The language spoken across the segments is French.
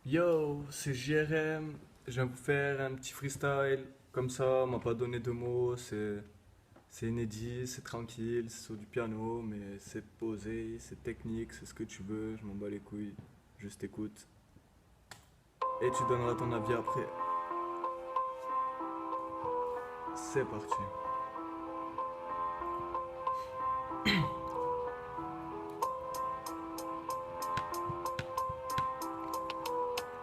Yo, c'est JRM. Je viens vous faire un petit freestyle. Comme ça, on m'a pas donné de mots. C'est inédit, c'est tranquille, c'est sur du piano, mais c'est posé, c'est technique, c'est ce que tu veux. Je m'en bats les couilles. Juste écoute. Et tu donneras ton avis après. C'est parti.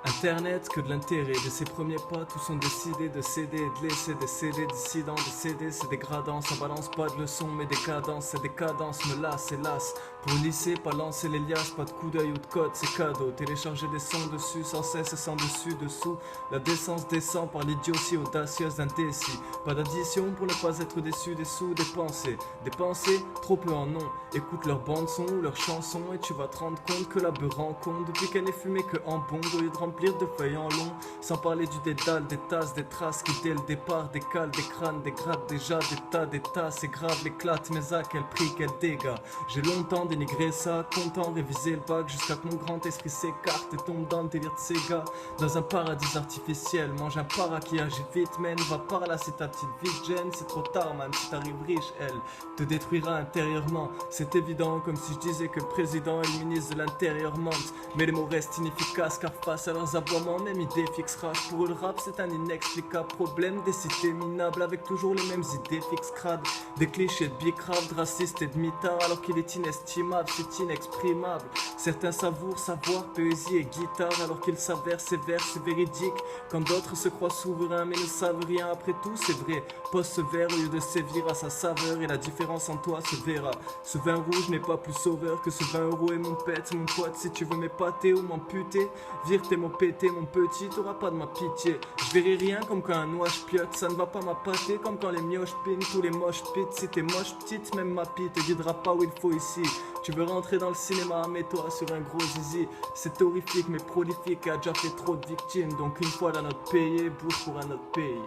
Internet, que de l'intérêt de ses premiers pas, tous sont décidés de céder et de laisser des CD dissidents, de céder, c'est dégradant, ça balance pas de leçons mais des cadences, c'est des cadences, me lasse hélas. Pour lycée, pas lancer les liasses, pas de coup d'œil ou de code, c'est cadeau, télécharger des sons dessus, sans cesse et sans dessus, dessous, la décence descend par l'idiotie audacieuse d'indécis, pas d'addition pour ne pas être déçu des sous, des pensées, trop peu en nom, écoute leur bande son ou leurs chansons et tu vas te rendre compte que la beurre rencontre depuis qu'elle est fumée que en bon, au lieu de remplir de feuilles en long, sans parler du dédale, des tasses, des traces qui dès le départ décalent des crânes, des grattes déjà, des tas, c'est grave, l'éclate, mais à quel prix, quel dégât. J'ai longtemps dénigré ça, content réviser le bac jusqu'à que mon grand esprit s'écarte et tombe dans le délire de ces gars. Dans un paradis artificiel, mange un para qui agit vite, man, va par là, c'est ta petite vie, Jen, c'est trop tard, man, si t'arrives riche, elle te détruira intérieurement. C'est évident, comme si je disais que le président et le ministre de l'Intérieur mentent, mais les mots restent inefficaces car face à leurs aboiements, même idée fixe rage. Pour eux, le rap, c'est un inexplicable problème des cités minables avec toujours les mêmes idées fixes crades. Des clichés de bicrave, de racistes et de mitards, alors qu'il est inestimable, c'est inexprimable. Certains savourent savoir, poésie et guitare, alors qu'ils s'avèrent sévères, c'est véridique. Quand d'autres se croient souverains mais ne savent rien, après tout, c'est vrai. Pose ce verre au lieu de sévir à sa saveur et la différence en toi se verra. Ce vin rouge n'est pas plus sauveur que ce 20 € et mon pète, mon pote. Si tu veux m'épater ou m'amputer, vire tes mots pétés, mon petit, t'auras pas de ma pitié. Je verrai rien comme quand un noix piote, ça ne va pas m'appâter comme quand les mioches pinent tous les moches pits. Si t'es moche petite, même ma pite te guidera pas où il faut ici. Tu veux rentrer dans le cinéma, mets-toi sur un gros zizi. C'est horrifique mais prolifique et a déjà fait trop de victimes. Donc une fois la note payée, bouge pour un autre pays.